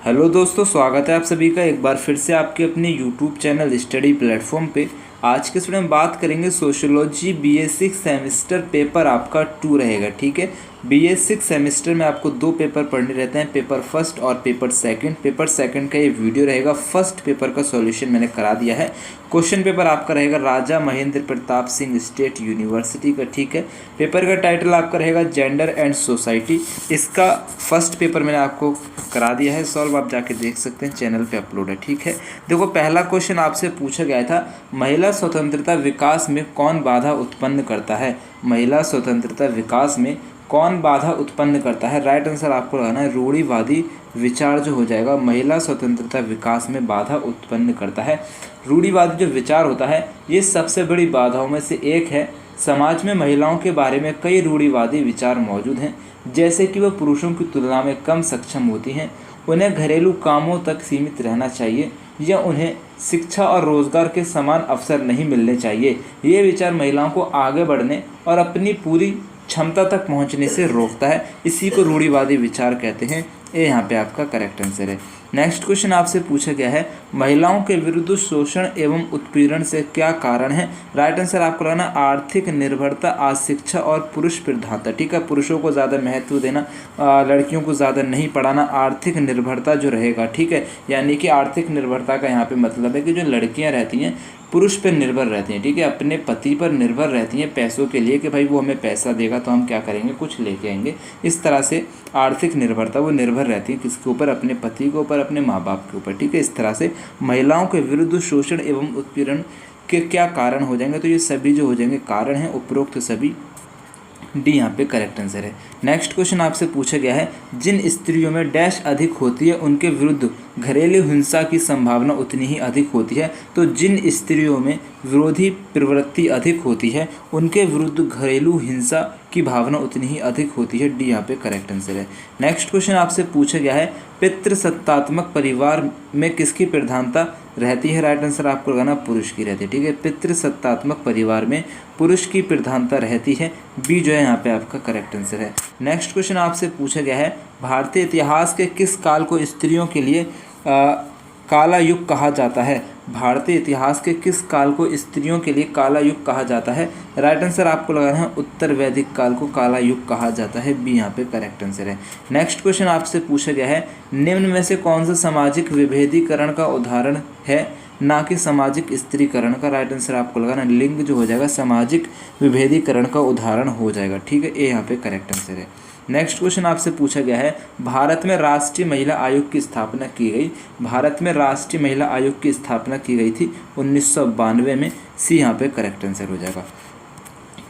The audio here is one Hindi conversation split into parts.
हेलो दोस्तों, स्वागत है आप सभी का एक बार फिर से आपके अपने यूट्यूब चैनल स्टडी प्लेटफॉर्म पे। आज के वीडियो में बात करेंगे सोशियोलॉजी BA6 सेमेस्टर पेपर आपका 2 रहेगा। ठीक है, BA6 सेमेस्टर में आपको 2 पेपर पढ़ने रहते हैं, पेपर फर्स्ट और पेपर सेकंड। पेपर सेकंड का ये वीडियो रहेगा, फर्स्ट पेपर का सॉल्यूशन मैंने करा दिया है। क्वेश्चन पेपर आपका रहेगा राजा महेंद्र प्रताप सिंह स्टेट यूनिवर्सिटी का। ठीक है, पेपर का टाइटल आपका रहेगा जेंडर एंड सोसाइटी। इसका फर्स्ट पेपर मैंने आपको करा दिया है सॉल्व, आप जाके देख सकते हैं, चैनल पे अपलोड है। ठीक है, देखो पहला क्वेश्चन आपसे पूछा गया था, महिला स्वतंत्रता विकास में कौन बाधा उत्पन्न करता है। महिला स्वतंत्रता विकास में कौन बाधा उत्पन्न करता है। राइट आंसर आपको लगाना है रूढ़िवादी विचार जो हो जाएगा। महिला स्वतंत्रता विकास में बाधा उत्पन्न करता है। रूढ़िवादी जो विचार होता है ये सबसे बड़ी बाधाओं में से एक है। समाज में महिलाओं के बारे में कई रूढ़िवादी विचार मौजूद हैं, जैसे कि वह पुरुषों की तुलना में कम सक्षम होती हैं, उन्हें घरेलू कामों तक सीमित रहना चाहिए या उन्हें शिक्षा और रोजगार के समान अवसर नहीं मिलने चाहिए। ये विचार महिलाओं को आगे बढ़ने और अपनी पूरी क्षमता तक पहुंचने से रोकता है। इसी को रूढ़िवादी विचार कहते हैं। ये यहाँ पे आपका करेक्ट आंसर है। नेक्स्ट क्वेश्चन आपसे पूछा गया है, महिलाओं के विरुद्ध शोषण एवं उत्पीड़न से क्या कारण है। राइट आंसर आपको लगाना आर्थिक निर्भरता, अशिक्षा और पुरुष प्रधानता। ठीक है, पुरुषों को ज़्यादा महत्व देना, लड़कियों को ज़्यादा नहीं पढ़ाना, आर्थिक निर्भरता जो रहेगा। ठीक है, यानी कि आर्थिक निर्भरता का यहाँ पे मतलब है कि जो लड़कियाँ रहती हैं पुरुष पर निर्भर रहती हैं। ठीक है, अपने पति पर निर्भर रहती हैं पैसों के लिए कि भाई वो हमें पैसा देगा तो हम क्या करेंगे, कुछ लेके आएंगे। इस तरह से आर्थिक निर्भरता, वो निर्भर रहती है किसके ऊपर, अपने पति के ऊपर, अपने माँ बाप के ऊपर। ठीक है, इस तरह से महिलाओं के विरुद्ध शोषण एवं उत्पीड़न के क्या कारण हो जाएंगे, तो ये सभी जो हो जाएंगे कारण हैं उपरोक्त सभी। डी यहाँ पे करेक्ट आंसर है। नेक्स्ट क्वेश्चन आपसे पूछा गया है, जिन स्त्रियों में डैश अधिक होती है उनके विरुद्ध घरेलू हिंसा की संभावना उतनी ही अधिक होती है। तो जिन स्त्रियों में विरोधी प्रवृत्ति अधिक होती है उनके विरुद्ध घरेलू हिंसा की भावना उतनी ही अधिक होती है। डी यहाँ पे करेक्ट आंसर है। नेक्स्ट क्वेश्चन आपसे पूछा गया है, पितृसत्तात्मक परिवार में किसकी प्रधानता रहती है। राइट आंसर आपको लगाना पुरुष की रहती है। ठीक है, पितृसत्तात्मक परिवार में पुरुष की प्रधानता रहती है। बी जो है यहाँ पे आपका करेक्ट आंसर है। नेक्स्ट क्वेश्चन आपसे पूछा गया है, भारतीय इतिहास के किस काल को स्त्रियों के लिए काला युग कहा जाता है। भारतीय इतिहास के किस काल को स्त्रियों के लिए काला युग कहा जाता है। राइट आंसर आपको लगाना है उत्तर वैदिक काल को काला युग कहा जाता है। बी यहाँ पे करेक्ट आंसर है। नेक्स्ट क्वेश्चन आपसे पूछा गया है, निम्न में से कौन सा सामाजिक विभेदीकरण का उदाहरण है, ना कि सामाजिक स्त्रीकरण का। राइट आंसर आपको लगाना लिंग जो हो जाएगा सामाजिक विभेदीकरण का उदाहरण हो जाएगा। ठीक है, ये यहाँ पे करेक्ट आंसर है। नेक्स्ट क्वेश्चन आपसे पूछा गया है, भारत में राष्ट्रीय महिला आयोग की स्थापना की गई। भारत में राष्ट्रीय महिला आयोग की स्थापना की गई थी 1992 में। सी यहाँ पे करेक्ट आंसर हो जाएगा।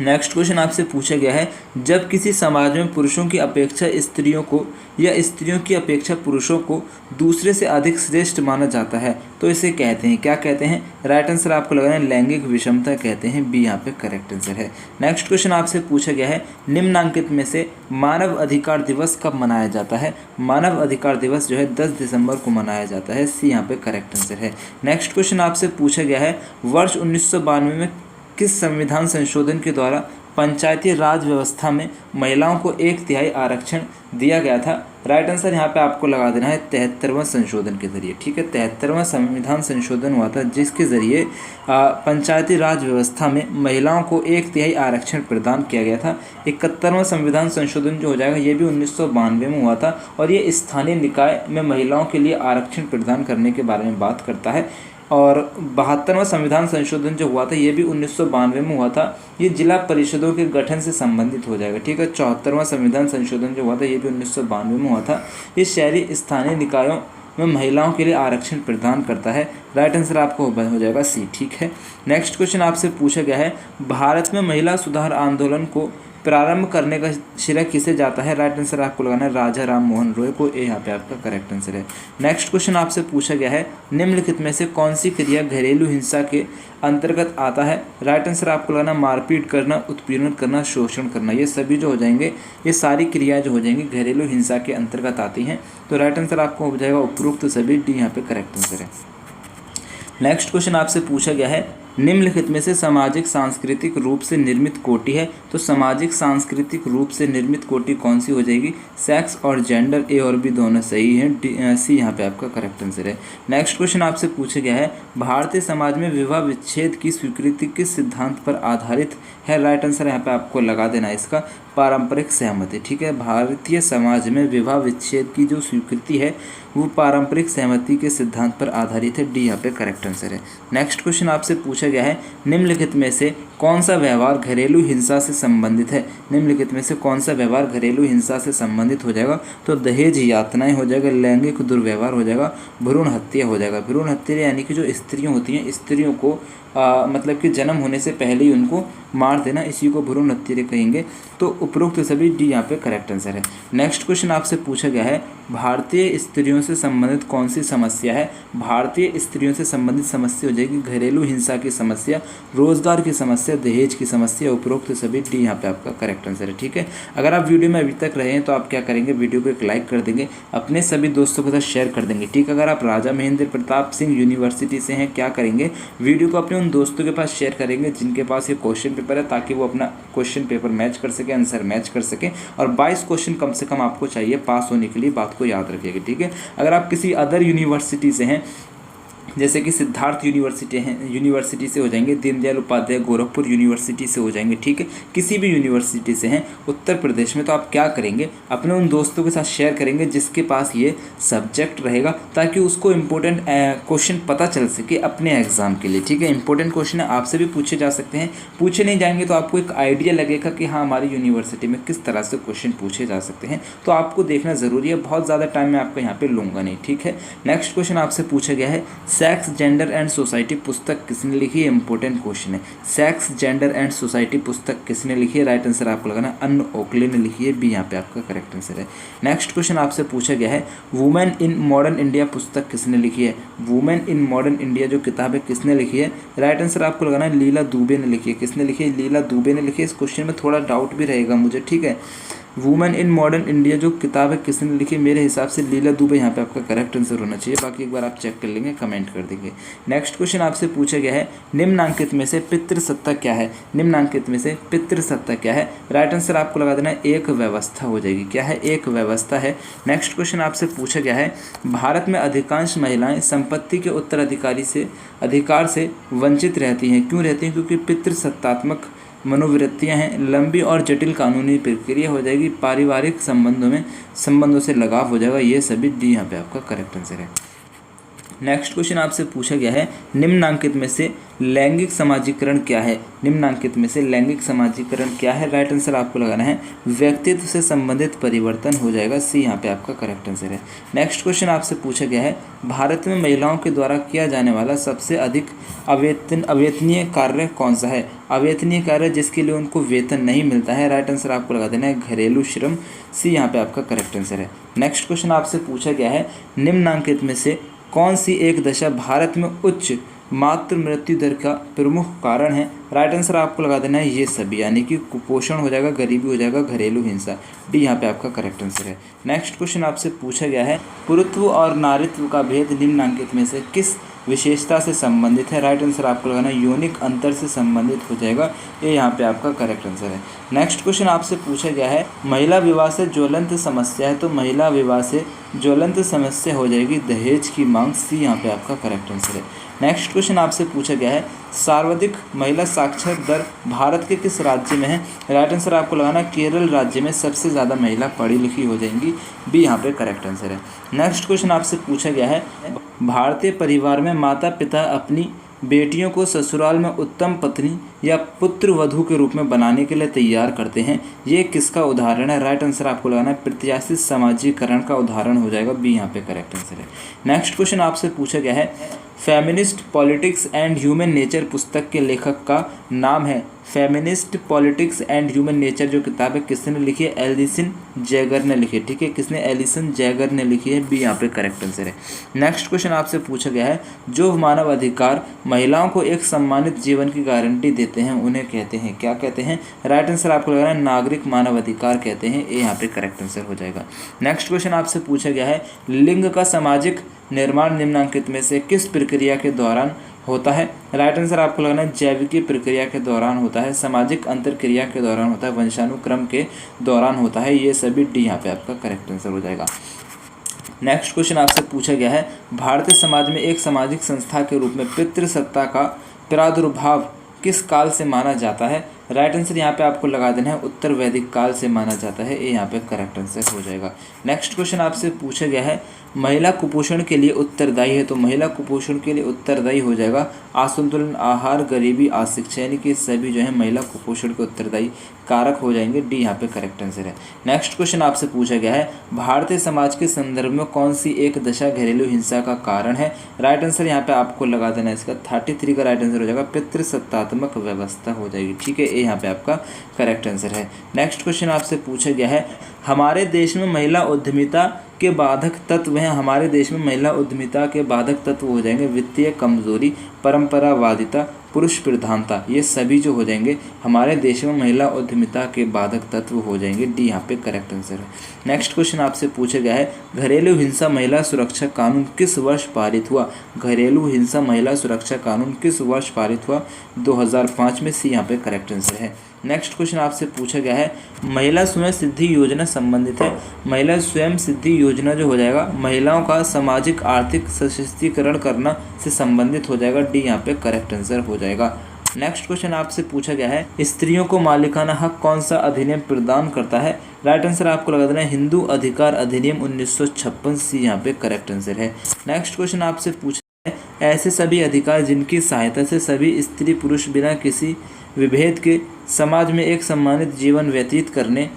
नेक्स्ट क्वेश्चन आपसे पूछा गया है, जब किसी समाज में पुरुषों की अपेक्षा स्त्रियों को या स्त्रियों की अपेक्षा पुरुषों को दूसरे से अधिक श्रेष्ठ माना जाता है तो इसे कहते हैं, क्या कहते हैं। राइट आंसर आपको लगाना है लैंगिक विषमता कहते हैं। बी यहाँ पे करेक्ट आंसर है। नेक्स्ट क्वेश्चन आपसे पूछा गया है, निम्नांकित में से मानव अधिकार दिवस कब मनाया जाता है। मानव अधिकार दिवस जो है 10 दिसंबर को मनाया जाता है। सी यहाँ पे करेक्ट आंसर है। नेक्स्ट क्वेश्चन आपसे पूछा गया है, वर्ष 1992 में किस संविधान संशोधन के द्वारा पंचायती राज व्यवस्था में महिलाओं को 1/3 आरक्षण दिया गया था। राइट आंसर यहाँ पे आपको लगा देना है 73वां संशोधन के जरिए। ठीक है, 73वां संविधान संशोधन हुआ था जिसके ज़रिए पंचायती राज व्यवस्था में महिलाओं को 1/3 आरक्षण प्रदान किया गया था। 71वां संविधान संशोधन जो हो जाएगा ये भी 1992 में हुआ था और ये स्थानीय निकाय में महिलाओं के लिए आरक्षण प्रदान करने के बारे में बात करता है। और 72वां संविधान संशोधन जो हुआ था ये भी 1992 में हुआ था, ये जिला परिषदों के गठन से संबंधित हो जाएगा। ठीक है, 74वां संविधान संशोधन जो हुआ था ये भी 1992 में हुआ था, ये शहरी स्थानीय निकायों में महिलाओं के लिए आरक्षण प्रदान करता है। राइट आंसर आपको हो जाएगा सी। ठीक है, नेक्स्ट क्वेश्चन आपसे पूछा गया है, भारत में महिला सुधार आंदोलन को प्रारंभ करने का श्रेय किसे जाता है। राइट आंसर आपको लगाना है राजा राम मोहन रॉय को। ए यहाँ पे आपका करेक्ट आंसर है। नेक्स्ट क्वेश्चन आपसे पूछा गया है, निम्नलिखित में से कौन सी क्रिया घरेलू हिंसा के अंतर्गत आता है। राइट आंसर आपको लगाना मारपीट करना, उत्पीड़न करना, शोषण करना। ये सभी जो हो जाएंगे, ये सारी क्रियाएं जो हो जाएंगी घरेलू हिंसा के अंतर्गत आती हैं। तो राइट आंसर आपको हो जाएगा उपरोक्त सभी। डी यहाँ पे करेक्ट आंसर है। नेक्स्ट क्वेश्चन आपसे पूछा गया है, निम्नलिखित में से सामाजिक सांस्कृतिक रूप से निर्मित कोटि है, तो सामाजिक सांस्कृतिक रूप से निर्मित कोटि कौन सी हो जाएगी? सेक्स और जेंडर, ए और बी दोनों सही हैं, सी यहाँ पे आपका करेक्ट आंसर है। नेक्स्ट क्वेश्चन आपसे पूछा गया है, भारतीय समाज में विवाह विच्छेद की स्वीकृति किस सिद्धांत पर आधारित है? राइट आंसर यहाँ पे आपको लगा देना है इसका पारंपरिक सहमति। ठीक है, भारतीय समाज में विवाह विच्छेद की जो स्वीकृति है वो पारंपरिक सहमति के सिद्धांत पर आधारित है, डी यहाँ पे करेक्ट आंसर है। नेक्स्ट क्वेश्चन आपसे पूछा गया है, निम्नलिखित में से कौन सा व्यवहार घरेलू हिंसा से संबंधित है? निम्नलिखित में से कौन सा व्यवहार घरेलू हिंसा से संबंधित हो जाएगा? तो दहेज यातनाएं हो जाएगा, लैंगिक दुर्व्यवहार हो जाएगा, भ्रूण हत्या हो जाएगा। भ्रूण हत्या यानी कि जो स्त्रियां होती हैं, स्त्रियों को मतलब कि जन्म होने से पहले ही उनको मार देना, इसी को भ्रूण हत्या कहेंगे। तो उपरोक्त सभी डी यहाँ पे करेक्ट आंसर है। नेक्स्ट क्वेश्चन आपसे पूछा गया है, भारतीय स्त्रियों से संबंधित कौन सी समस्या है? भारतीय स्त्रियों से संबंधित समस्या हो जाएगी घरेलू हिंसा की समस्या, रोजगार की समस्या, दहेज की समस्या। उपरोक्त सभी डी यहाँ पे आपका करेक्ट आंसर है। ठीक है, अगर आप वीडियो में अभी तक रहे हैं तो आप क्या करेंगे, वीडियो को एक लाइक कर देंगे, अपने सभी दोस्तों के साथ शेयर कर देंगे। ठीक है, अगर आप राजा महेंद्र प्रताप सिंह यूनिवर्सिटी से हैं, क्या करेंगे, वीडियो को अपने उन दोस्तों के पास शेयर करेंगे जिनके पास ये क्वेश्चन पेपर है, ताकि वो अपना क्वेश्चन पेपर मैच कर सके, आंसर मैच कर सके। और 22 क्वेश्चन कम से कम आपको चाहिए पास होने के लिए, बात को याद रखिएगा। ठीक है, अगर आप किसी अदर यूनिवर्सिटी से हैं, जैसे कि सिद्धार्थ यूनिवर्सिटी से हो जाएंगे, दीनदयाल उपाध्याय गोरखपुर यूनिवर्सिटी से हो जाएंगे, ठीक है, किसी भी यूनिवर्सिटी से हैं उत्तर प्रदेश में, तो आप क्या करेंगे, अपने उन दोस्तों के साथ शेयर करेंगे जिसके पास ये सब्जेक्ट रहेगा, ताकि उसको इम्पोर्टेंट क्वेश्चन पता चल सके अपने एग्जाम के लिए। ठीक है, इंपॉर्टेंट क्वेश्चन आपसे भी पूछे जा सकते हैं, पूछे नहीं जाएंगे तो आपको एक आइडिया लगेगा कि हाँ हमारी यूनिवर्सिटी में किस तरह से क्वेश्चन पूछे जा सकते हैं। तो आपको देखना ज़रूरी है, बहुत ज़्यादा टाइम मैं आपको यहाँ पे लूँगा नहीं। ठीक है, नेक्स्ट क्वेश्चन आपसे पूछा गया है, सेक्स जेंडर एंड सोसाइटी पुस्तक किसने लिखी है? इंपॉर्टेंट क्वेश्चन है। सेक्स जेंडर एंड सोसाइटी पुस्तक किसने लिखी है? राइट आंसर आपको लगाना अन्ना ओकले ने लिखी है, बी यहाँ पे आपका करेक्ट आंसर है। नेक्स्ट क्वेश्चन आपसे पूछा गया है, वुमेन इन मॉडर्न इंडिया पुस्तक किसने लिखी है? वुमेन इन मॉडर्न इंडिया जो किताब है किसने लिखी है? राइट आंसर आपको लगाना है लीला दुबे ने लिखी है। किसने लिखी है? लीला दुबे ने लिखी है। इस क्वेश्चन में थोड़ा डाउट भी रहेगा मुझे, ठीक है। वुमेन इन मॉडर्न इंडिया जो किताब है किसने लिखी? मेरे हिसाब से लीला दुबे यहाँ पे आपका करेक्ट आंसर होना चाहिए, बाकी एक बार आप चेक कर लेंगे, कमेंट कर देंगे। नेक्स्ट क्वेश्चन आपसे पूछा गया है, निम्नांकित में से पितृसत्ता क्या है? निम्नांकित में से पितृसत्ता क्या है? राइट आंसर आपको लगा देना है एक व्यवस्था हो जाएगी। क्या है? एक व्यवस्था है। नेक्स्ट क्वेश्चन आपसे पूछा गया है, भारत में अधिकांश महिलाएं संपत्ति के अधिकार से वंचित रहती हैं। क्यों रहती हैं? क्योंकि पितृसत्तात्मक मनोवृत्तियां हैं, लंबी और जटिल कानूनी प्रक्रिया हो जाएगी, पारिवारिक संबंधों से लगाव हो जाएगा। ये सभी डी यहाँ पे आपका करेक्ट आंसर है। नेक्स्ट क्वेश्चन आपसे पूछा गया है, निम्नांकित में से लैंगिक समाजीकरण क्या है? निम्नांकित में से लैंगिक समाजीकरण क्या है? राइट आंसर आपको लगाना है व्यक्तित्व से संबंधित परिवर्तन हो जाएगा, सी यहाँ पे आपका करेक्ट आंसर है। नेक्स्ट क्वेश्चन आपसे पूछा गया है, भारत में महिलाओं के द्वारा किया जाने वाला सबसे अधिक अवेतनीय कार्य कौन सा है? अवेतनीय कार्य जिसके लिए उनको वेतन नहीं मिलता है। राइट आंसर आपको लगा देना है घरेलू श्रम, सी यहाँ पे आपका करेक्ट आंसर है। नेक्स्ट क्वेश्चन आपसे पूछा गया है, निम्नांकित में से कौन सी एक दशा भारत में उच्च मातृ मृत्यु दर का प्रमुख कारण है? राइट आंसर आपको लगा देना है ये सभी, यानी कि कुपोषण हो जाएगा, गरीबी हो जाएगा, घरेलू हिंसा, डी यहाँ पे आपका करेक्ट आंसर है। नेक्स्ट क्वेश्चन आपसे पूछा गया है, पुरुत्व और नारीत्व का भेद निम्नांकित में से किस विशेषता से संबंधित है? राइट आंसर आपको लगाना है यौनिक अंतर से संबंधित हो जाएगा, ये यहाँ पे आपका करेक्ट आंसर है। नेक्स्ट क्वेश्चन आपसे पूछा गया है, महिला विवाह से ज्वलंत समस्या है, तो महिला विवाह से ज्वलंत समस्या हो जाएगी दहेज की मांग, सी यहाँ पे आपका करेक्ट आंसर है। नेक्स्ट क्वेश्चन आपसे पूछा गया है, सर्वाधिक महिला साक्षर दर भारत के किस राज्य में है? राइट आंसर आपको लगाना केरल राज्य में सबसे ज़्यादा महिला पढ़ी लिखी हो जाएंगी, बी यहाँ पे करेक्ट आंसर है। नेक्स्ट क्वेश्चन आपसे पूछा गया है, भारतीय परिवार में माता पिता अपनी बेटियों को ससुराल में उत्तम पत्नी या पुत्र वधू के रूप में बनाने के लिए तैयार करते हैं, ये किसका उदाहरण है? राइट आंसर आपको लगाना है प्रत्याशित समाजीकरण का उदाहरण हो जाएगा, बी यहाँ पे करेक्ट आंसर है। नेक्स्ट क्वेश्चन आपसे पूछा गया है, feminist politics and human nature पुस्तक के लेखक का नाम है? Feminist politics and human nature जो किताब है किसने लिखी है? एलिसन जैगर ने लिखी है, ठीक है, किसने? एलिसन जैगर ने लिखी है, बी यहाँ पे करेक्ट आंसर है। नेक्स्ट क्वेश्चन आपसे पूछा गया है, जो मानव अधिकार महिलाओं को एक सम्मानित जीवन की गारंटी देते हैं उन्हें कहते हैं, क्या कहते हैं? राइट आंसर आपको लग रहा है नागरिक मानव अधिकार कहते हैं, ये यहाँ पे करेक्ट आंसर हो जाएगा। नेक्स्ट क्वेश्चन आपसे पूछा गया है, लिंग का सामाजिक निर्माण निम्नांकित में से किस प्रक्रिया के दौरान होता है। राइट आंसर आपको लगाना है जैविकी प्रक्रिया के दौरान होता है, सामाजिक अंतरक्रिया के दौरान होता है, वंशानुक्रम के दौरान होता है। ये सभी डी यहाँ पे आपका करेक्ट आंसर हो जाएगा। नेक्स्ट क्वेश्चन आपसे पूछा गया है भारतीय समाज में एक सामाजिक संस्था के रूप में पितृसत्ता का प्रादुर्भाव किस काल से माना जाता है। राइट आंसर यहाँ पे आपको लगा देना है उत्तर वैदिक काल से माना जाता है। ये यहाँ पे करेक्ट आंसर हो जाएगा। नेक्स्ट क्वेश्चन आपसे पूछा गया है महिला कुपोषण के लिए उत्तरदायी है, तो महिला कुपोषण के लिए उत्तरदायी हो जाएगा असंतुलन आहार, गरीबी, अशिक्षा, यानी कि सभी जो है महिला कुपोषण के उत्तरदायी कारक हो जाएंगे। डी यहाँ पे करेक्ट आंसर है। नेक्स्ट क्वेश्चन आपसे पूछा गया है भारतीय समाज के संदर्भ में कौन सी एक दशा घरेलू हिंसा का कारण है। राइट आंसर यहाँ पे आपको लगा देना है इसका 33 का राइट आंसर हो जाएगा पितृसत्तात्मक व्यवस्था हो जाएगी। ठीक है, ये यहाँ पे आपका करेक्ट आंसर है। नेक्स्ट क्वेश्चन आपसे पूछा गया है हमारे देश में महिला उद्यमिता के बाधक तत्व हैं। हमारे देश में महिला उद्यमिता के बाधक तत्व हो जाएंगे वित्तीय कमजोरी, परंपरावादिता, पुरुष प्रधानता। ये सभी जो हो जाएंगे हमारे देश में महिला उद्यमिता के बाधक तत्व हो जाएंगे। डी यहाँ पे करेक्ट आंसर है। नेक्स्ट क्वेश्चन आपसे पूछा गया है घरेलू हिंसा महिला सुरक्षा कानून किस वर्ष पारित हुआ। घरेलू हिंसा महिला सुरक्षा कानून किस वर्ष पारित हुआ। 2005 में। सी यहाँ पे करेक्ट आंसर है। नेक्स्ट क्वेश्चन आपसे पूछा गया है महिला स्वयं सिद्धि योजना संबंधित है। महिला स्वयं सिद्धि योजना जो हो जाएगा महिलाओं का सामाजिक आर्थिक सशक्तिकरण करना से संबंधित हो जाएगा। डी यहाँ पे करेक्ट आंसर हो जाएगा। नेक्स्ट क्वेश्चन आपसे पूछा गया है स्त्रियों को मालिकाना हक कौन सा अधिनियम प्रदान करता है। राइट आंसर आपको लगा देना है हिंदू अधिकार अधिनियम 1956। सी यहाँ पे करेक्ट आंसर है। नेक्स्ट क्वेश्चन आपसे पूछा है ऐसे सभी अधिकार जिनकी सहायता से सभी स्त्री पुरुष बिना किसी विभेद के समाज में एक सम्मानित जीवन व्यतीत करने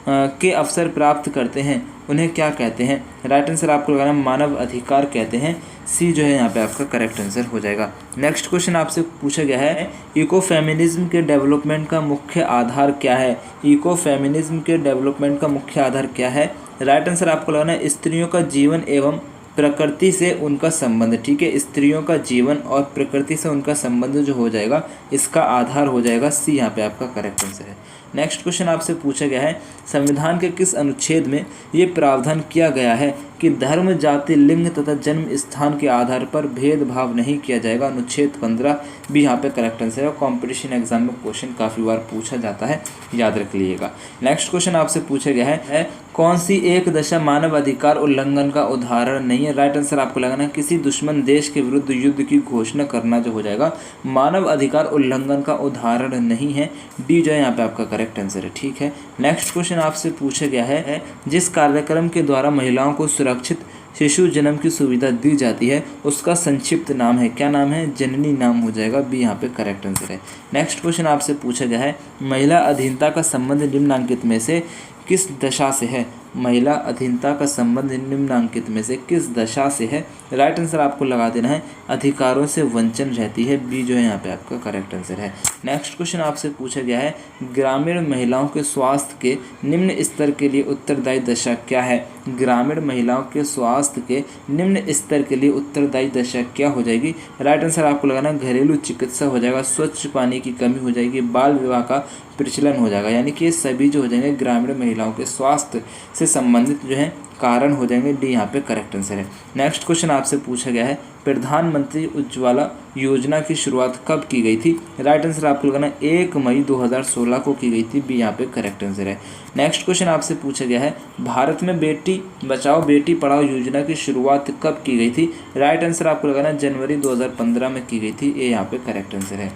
के अवसर प्राप्त करते हैं उन्हें क्या कहते हैं। राइट आंसर आपको लगाना मानव अधिकार कहते हैं। सी जो है यहाँ पे आपका करेक्ट आंसर हो जाएगा। नेक्स्ट क्वेश्चन आपसे पूछा गया है इको फेमिनिज्म के डेवलपमेंट का मुख्य आधार क्या है। इको फेमिनिज्म के डेवलपमेंट का मुख्य आधार क्या है। राइट आंसर आपको लगाना है स्त्रियों का जीवन एवं प्रकृति से उनका संबंध। ठीक है, स्त्रियों का जीवन और प्रकृति से उनका संबंध जो हो जाएगा इसका आधार हो जाएगा। सी यहाँ पे आपका करेक्ट आंसर है। नेक्स्ट क्वेश्चन आपसे पूछा गया है संविधान के किस अनुच्छेद में ये प्रावधान किया गया है कि धर्म, जाति, लिंग तथा जन्म स्थान के आधार पर भेदभाव नहीं किया जाएगा। अनुच्छेद 15 भी यहाँ पे करेक्ट आंसर है। कॉम्पिटिशन एग्जाम में क्वेश्चन काफ़ी बार पूछा जाता है, याद रख लीजिएगा। नेक्स्ट क्वेश्चन आपसे पूछा गया है कौन सी एक दशा मानव अधिकार उल्लंघन का उदाहरण नहीं है। राइट आंसर आपको लगाना है किसी दुश्मन देश के विरुद्ध युद्ध की घोषणा करना जो हो जाएगा मानव अधिकार उल्लंघन का उदाहरण नहीं है। डी जो है यहाँ पे आपका करेक्ट आंसर है। ठीक है, नेक्स्ट क्वेश्चन आपसे पूछा गया है जिस कार्यक्रम के द्वारा महिलाओं को सुरक्षित शिशु जन्म की सुविधा दी जाती है उसका संक्षिप्त नाम है। क्या नाम है। जननी नाम हो जाएगा। बी यहाँ पे करेक्ट आंसर है। नेक्स्ट क्वेश्चन आपसे पूछा गया है महिला अधीनता का संबंध निम्नलिखित में से किस दशा से है। महिला अधीनता का संबंध निम्नलिखित में से किस दशा से है। राइट आंसर आपको लगा देना है अधिकारों से वंचन रहती है। बी जो है यहाँ पे आपका करेक्ट आंसर है। नेक्स्ट क्वेश्चन आपसे पूछा गया है ग्रामीण महिलाओं के स्वास्थ्य के निम्न स्तर के लिए उत्तरदायी दशा क्या है। ग्रामीण महिलाओं के स्वास्थ्य के निम्न स्तर के लिए उत्तरदायी दशा क्या हो जाएगी। राइट आंसर आपको लगाना घरेलू चिकित्सा हो जाएगा, स्वच्छ पानी की कमी हो जाएगी, बाल विवाह का प्रचलन हो जाएगा। यानी कि ये सभी जो हो जाएंगे ग्रामीण महिलाओं के स्वास्थ्य से संबंधित जो है कारण हो जाएंगे। डी यहाँ पे करेक्ट आंसर है। नेक्स्ट क्वेश्चन आपसे पूछा गया है प्रधानमंत्री उज्ज्वला योजना की शुरुआत कब की गई थी। राइट आंसर आपको लगाना 1 मई 2016 को की गई थी। बी यहाँ पे करेक्ट आंसर है। नेक्स्ट क्वेश्चन आपसे पूछा गया है भारत में बेटी बचाओ बेटी पढ़ाओ योजना की शुरुआत कब की गई थी। राइट आंसर आपको लगाना जनवरी 2015 में की गई थी। ये यहाँ पे करेक्ट आंसर है।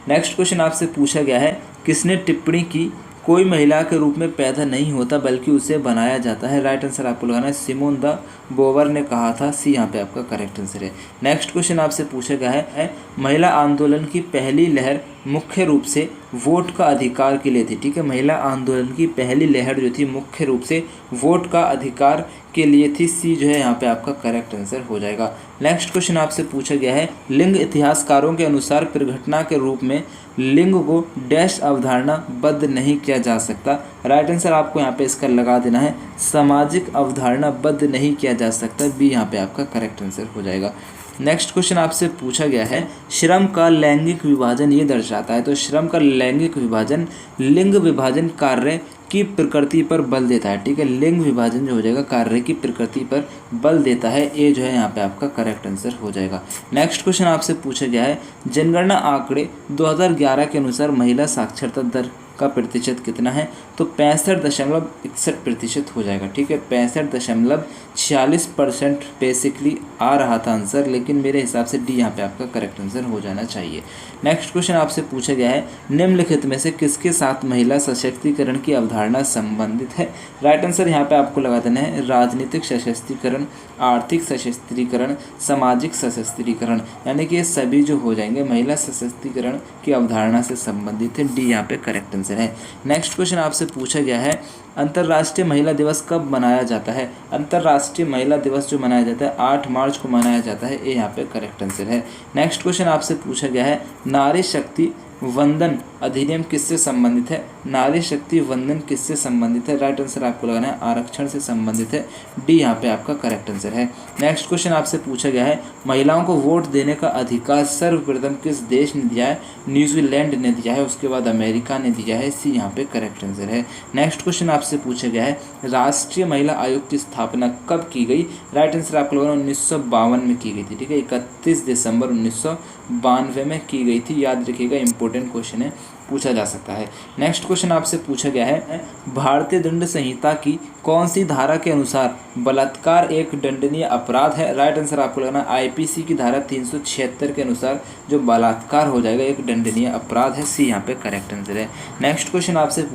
नेक्स्ट क्वेश्चन आपसे पूछा गया है किसने टिप्पणी की कोई महिला के रूप में पैदा नहीं होता बल्कि उसे बनाया जाता है। राइट आंसर आपको लगाना है सिमोन द बोवर ने कहा था। सी यहाँ पे आपका करेक्ट आंसर है। नेक्स्ट क्वेश्चन आपसे पूछा गया है महिला आंदोलन की पहली लहर मुख्य रूप से वोट का अधिकार के लिए थी। ठीक है, महिला आंदोलन की पहली लहर जो थी मुख्य रूप से वोट का अधिकार के लिए थी। सी जो है यहाँ पे आपका करेक्ट आंसर हो जाएगा। नेक्स्ट क्वेश्चन आपसे पूछा गया है लिंग इतिहासकारों के अनुसार परिघटना के रूप में लिंग को डैश अवधारणा बद्ध नहीं किया जा सकता। राइट आंसर आपको यहाँ पे इसका लगा देना है सामाजिक अवधारणा बद्ध नहीं किया जा सकता। बी यहाँ पे आपका करेक्ट आंसर हो जाएगा। नेक्स्ट क्वेश्चन आपसे पूछा गया है श्रम का लैंगिक विभाजन ये दर्शाता है। तो श्रम का लैंगिक विभाजन लिंग विभाजन कार्य की प्रकृति पर बल देता है। ठीक है, लिंग विभाजन जो हो जाएगा कार्य की प्रकृति पर बल देता है, ये जो है यहाँ पे आपका करेक्ट आंसर हो जाएगा। नेक्स्ट क्वेश्चन आपसे पूछा गया है जनगणना आंकड़े 2011 के अनुसार महिला साक्षरता दर का प्रतिशत कितना है, तो 65.61% हो जाएगा। ठीक है, 65.46% बेसिकली आ रहा था आंसर, लेकिन मेरे हिसाब से डी यहाँ पे आपका करेक्ट आंसर हो जाना चाहिए। नेक्स्ट क्वेश्चन आपसे पूछा गया है निम्नलिखित में से किसके साथ महिला सशक्तिकरण की अवधारणा संबंधित है। राइट आंसर यहाँ पे आपको लगा देना है राजनीतिक सशक्तिकरण, आर्थिक सशक्तिकरण, सामाजिक सशक्तिकरण, यानी कि ये सभी जो हो जाएंगे महिला सशक्तिकरण की अवधारणा से संबंधित है। डी यहाँ पे करेक्ट आंसर है। नेक्स्ट क्वेश्चन आपसे पूछा गया है अंतर्राष्ट्रीय महिला दिवस कब मनाया जाता है। अंतर्राष्ट्रीय महिला दिवस जो मनाया जाता है 8 मार्च को मनाया जाता है, ये यहाँ पे करेक्ट आंसर है। नेक्स्ट क्वेश्चन आपसे पूछा गया है नारी शक्ति वंदन अधिनियम किससे संबंधित है। नारी शक्ति वंदन किससे संबंधित है, राइट आंसर आपको लगाना है आरक्षण से संबंधित है। डी यहाँ पे आपका करेक्ट आंसर है। नेक्स्ट क्वेश्चन आपसे पूछा गया है महिलाओं को वोट देने का अधिकार सर्वप्रथम किस देश ने दिया है। न्यूजीलैंड ने दिया है, उसके बाद अमेरिका ने दिया है। सी यहाँ पे करेक्ट आंसर है। नेक्स्ट क्वेश्चन आपसे पूछा गया है राष्ट्रीय महिला आयोग की स्थापना कब की गई। राइट आंसर आपको लगाना 1952 में की गई थी। ठीक है, 31 दिसंबर 1992 में की गई थी, याद रखिएगा, इंपॉर्टेंट क्वेश्चन है, पूछा जा सकता है। नेक्स्ट क्वेश्चन आपसे पूछा गया है भारतीय दंड संहिता की कौन सी धारा के अनुसार बलात्कार एक दंडनीय अपराध है। राइट आंसर आपको लगाना आईपीसी की धारा 376 के अनुसार जो बलात्कार हो जाएगा एक दंडनीय अपराध है। सी यहाँ पे करेक्ट आंसर है। नेक्स्ट क्वेश्चन आपसे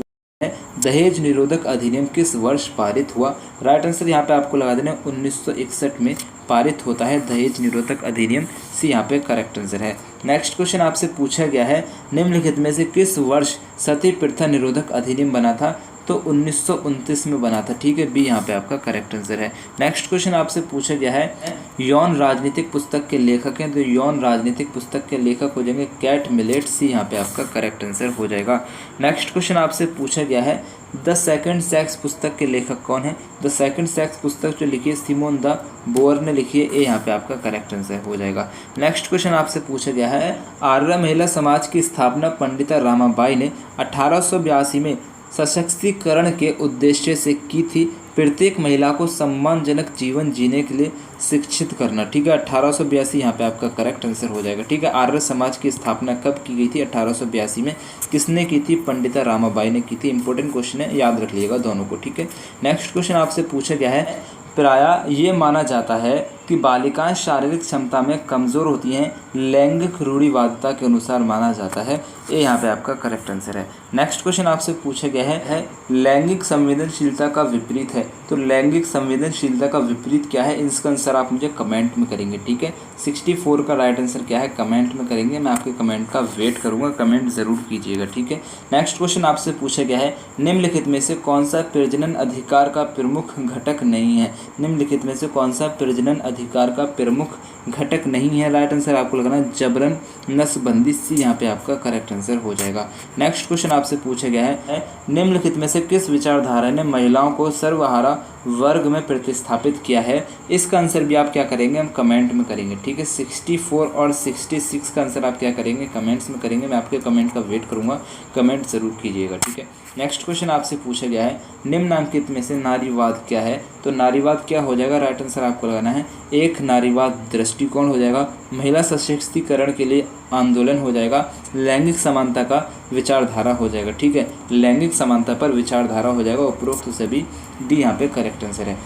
दहेज निरोधक अधिनियम किस वर्ष पारित हुआ। राइट आंसर यहाँ पे आपको लगा देना 1961 में पारित होता है दहेज निरोधक अधिनियम। सी यहाँ पे करेक्ट आंसर है। नेक्स्ट क्वेश्चन आपसे पूछा गया है निम्नलिखित में से किस वर्ष सती प्रथा निरोधक अधिनियम बना था, तो 1929 में बना था। ठीक है, बी यहाँ पे आपका करेक्ट आंसर है। नेक्स्ट क्वेश्चन आपसे पूछा गया है यौन राजनीतिक पुस्तक के लेखक हैं, तो यौन राजनीतिक पुस्तक के लेखक हो जाएंगे कैट मिलेट। सी यहाँ पे आपका करेक्ट आंसर हो जाएगा। नेक्स्ट क्वेश्चन आपसे पूछा गया है द सेकंड सेक्स पुस्तक के लेखक कौन है। द सेकंड सेक्स पुस्तक जो लिखी है सिमोन द बोअर ने लिखी है, ये यहाँ पे आपका करेक्ट आंसर हो जाएगा। नेक्स्ट क्वेश्चन आपसे पूछा गया है आर्य महिला समाज की स्थापना पंडिता रामाबाई ने 1882 में सशक्तिकरण के उद्देश्य से की थी। प्रत्येक महिला को सम्मानजनक जीवन जीने के लिए शिक्षित करना। ठीक है, 1882 यहाँ पे आपका करेक्ट आंसर हो जाएगा। ठीक है, आर्य समाज की स्थापना कब की गई थी, 1882 में। किसने की थी, पंडिता रामाबाई ने की थी। इंपॉर्टेंट क्वेश्चन है, याद रख लीजिएगा दोनों को। ठीक है, नेक्स्ट क्वेश्चन आपसे पूछा गया है प्रायः ये माना जाता है कि बालिकाएं शारीरिक क्षमता में कमज़ोर होती हैं, लैंगिक रूढ़िवादिता के अनुसार माना जाता है। ये यहाँ पे आपका करेक्ट आंसर है। नेक्स्ट क्वेश्चन आपसे पूछा गया है लैंगिक संवेदनशीलता का विपरीत है, तो लैंगिक संवेदनशीलता का विपरीत क्या है, इसका आंसर आप मुझे कमेंट में करेंगे। ठीक है, 64 का राइट आंसर क्या है, कमेंट में करेंगे। मैं आपके कमेंट का वेट करूँगा, कमेंट ज़रूर कीजिएगा। ठीक है, नेक्स्ट क्वेश्चन आपसे पूछा गया है निम्नलिखित में से कौन सा प्रजनन अधिकार का प्रमुख घटक नहीं है। निम्नलिखित में से कौन सा प्रजनन अधिकार का प्रमुख घटक नहीं है। राइट आंसर आपको लगाना है जबरन नसबंदी। सी यहाँ पे आपका करेक्ट आंसर हो जाएगा। नेक्स्ट क्वेश्चन आपसे पूछा गया है निम्नलिखित में से किस विचारधारा ने महिलाओं को सर्वहारा वर्ग में प्रतिस्थापित किया है। इसका आंसर भी आप क्या करेंगे, हम कमेंट में करेंगे। ठीक है, 64 और 66 का आंसर आप क्या करेंगे, कमेंट्स में करेंगे। मैं आपके कमेंट का वेट करूंगा, कमेंट जरूर कीजिएगा। ठीक है, नेक्स्ट क्वेश्चन आपसे पूछा गया है निम्नलिखित में से नारीवाद क्या है, तो नारीवाद क्या हो जाएगा, राइट आंसर आपको लगाना है एक नारीवाद दृष्टिकोण हो जाएगा, महिला सशक्तिकरण के लिए आंदोलन हो जाएगा, लैंगिक समानता का विचारधारा हो जाएगा। ठीक है, लैंगिक समानता पर विचारधारा हो जाएगा। उपरोक्त सभी डी यहाँ पे करेक्ट आंसर है।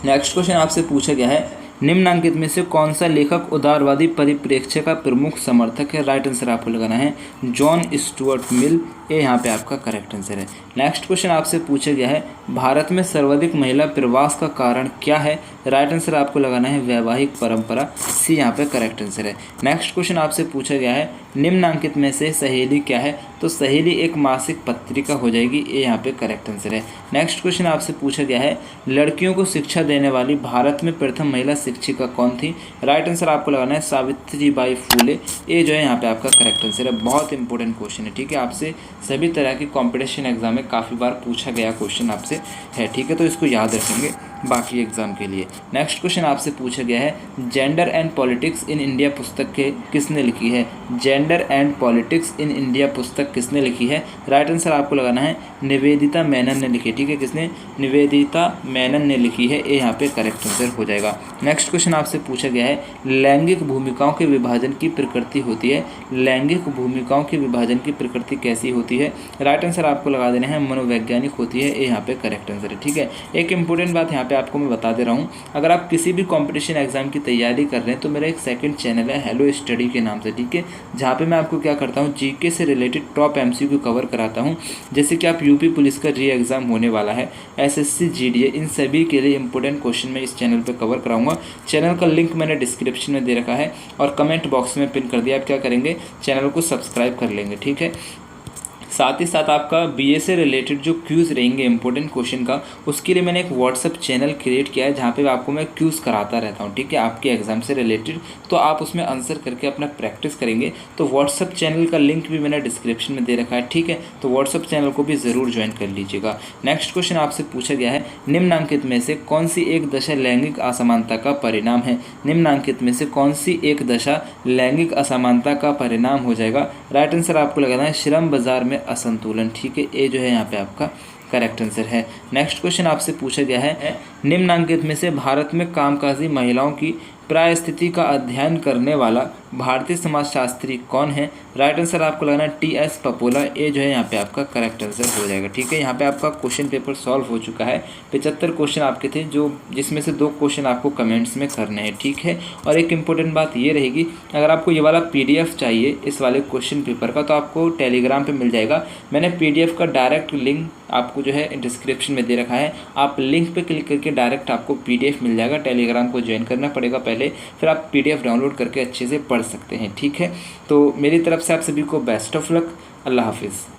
नेक्स्ट क्वेश्चन आपसे पूछा गया है निम्नलिखित में से कौन सा लेखक उदारवादी परिप्रेक्ष्य का प्रमुख समर्थक है। राइट आंसर आपको लगाना है जॉन स्टुअर्ट मिल। ये यहाँ पे आपका करेक्ट आंसर है। नेक्स्ट क्वेश्चन आपसे पूछा गया है भारत में सर्वाधिक महिला प्रवास का कारण क्या है। राइट आंसर आपको लगाना है वैवाहिक परंपरा। सी यहाँ पे करेक्ट आंसर है। नेक्स्ट क्वेश्चन आपसे पूछा गया है निम्नलिखित में से सहेली क्या है, तो सहेली एक मासिक पत्रिका हो जाएगी। ये यहाँ पे करेक्ट आंसर है। नेक्स्ट क्वेश्चन आपसे पूछा गया है लड़कियों को शिक्षा देने वाली भारत में प्रथम महिला शिक्षिका कौन थी। राइट आंसर आपको लगाना है सावित्रीबाई फूले। ये जो है यहाँ पे आपका करेक्ट आंसर है। बहुत इंपॉर्टेंट क्वेश्चन है। ठीक है, आपसे सभी तरह की कॉम्पिटिशन एग्जाम में काफ़ी बार पूछा गया क्वेश्चन आपसे है। ठीक है, तो इसको याद रखेंगे। बाकी एग्जाम के लिए। नेक्स्ट क्वेश्चन आपसे पूछा गया है, gender and politics in India पुस्तक के किसने लिखी है? Gender and politics in India पुस्तक किसने लिखी है? राइट आंसर आपको लगाना है निवेदिता मेनन ने लिखी है। ठीक है, किसने? निवेदिता मेनन ने लिखी है। ये यहाँ पे करेक्ट आंसर हो जाएगा। नेक्स्ट क्वेश्चन आपसे पूछा गया है, लैंगिक भूमिकाओं के विभाजन की प्रकृति होती है। लैंगिक भूमिकाओं के विभाजन की प्रकृति कैसी होती है? राइट आंसर आपको लगा देना है मनोवैज्ञानिक होती है। ये यहाँ पे करेक्ट आंसर है। ठीक है, एक इंपॉर्टेंट बात यहाँ पे आपको मैं बता दे रहा हूँ, अगर आप किसी भी कंपटीशन एग्जाम की तैयारी कर रहे हैं तो मेरा एक सेकंड चैनल है हेलो स्टडी के नाम से। ठीक है, जहाँ पे मैं आपको क्या करता हूँ, जीके से रिलेटेड टॉप एमसीक्यू कवर कराता हूँ। जैसे कि आप यूपी पुलिस का री एग्ज़ाम होने वाला है, एसएससी जीडीए, इन सभी के लिए इंपॉर्टेंट क्वेश्चन मैं इस चैनल पे कवर कराऊंगा। चैनल का लिंक मैंने डिस्क्रिप्शन में दे रखा है और कमेंट बॉक्स में पिन कर दिया। आप क्या करेंगे, चैनल को सब्सक्राइब कर लेंगे। ठीक है, साथ ही साथ आपका बीए से रिलेटेड जो क्यूज़ रहेंगे इंपॉर्टेंट क्वेश्चन का, उसके लिए मैंने एक व्हाट्सअप चैनल क्रिएट किया है जहाँ पे आपको मैं क्यूज़ कराता रहता हूँ। ठीक है, आपके एग्जाम से रिलेटेड, तो आप उसमें आंसर करके अपना प्रैक्टिस करेंगे। तो व्हाट्सअप चैनल का लिंक भी मैंने डिस्क्रिप्शन में दे रखा है। ठीक है, तो व्हाट्सअप चैनल को भी ज़रूर ज्वाइन कर लीजिएगा। नेक्स्ट क्वेश्चन आपसे पूछा गया है, निम्नांकित में से कौन सी एक दशा लैंगिक असमानता का परिणाम है? निम्नांकित में से कौन सी एक दशा लैंगिक असमानता का परिणाम हो जाएगा? राइट आंसर आपको लगाना है श्रम बाजार में असंतुलन। ठीक है, ये जो है यहाँ पे आपका करेक्ट आंसर है। नेक्स्ट क्वेश्चन आपसे पूछा गया है, निम्नांकित में से भारत में कामकाजी महिलाओं की प्रायस्थिति का अध्ययन करने वाला भारतीय समाजशास्त्री कौन है? राइट आंसर आपको लगाना टी.एस. पपोला। ये जो है यहाँ पे आपका करेक्ट आंसर हो जाएगा। ठीक है, यहाँ पे आपका क्वेश्चन पेपर सॉल्व हो चुका है। 75 क्वेश्चन आपके थे, जो जिसमें से 2 क्वेश्चन आपको कमेंट्स में करने हैं। ठीक है, और एक इंपॉर्टेंट बात ये रहेगी, अगर आपको ये वाला PDF चाहिए इस वाले क्वेश्चन पेपर का, तो आपको टेलीग्राम पर मिल जाएगा। मैंने PDF का डायरेक्ट लिंक आपको जो है डिस्क्रिप्शन में दे रखा है। आप लिंक पे क्लिक करके डायरेक्ट आपको PDF मिल जाएगा। टेलीग्राम को ज्वाइन करना पड़ेगा पहले, फिर आप PDF डाउनलोड करके अच्छे से पढ़ सकते हैं। ठीक है, तो मेरी तरफ से आप सभी को बेस्ट ऑफ लक। अल्लाह हाफिज़।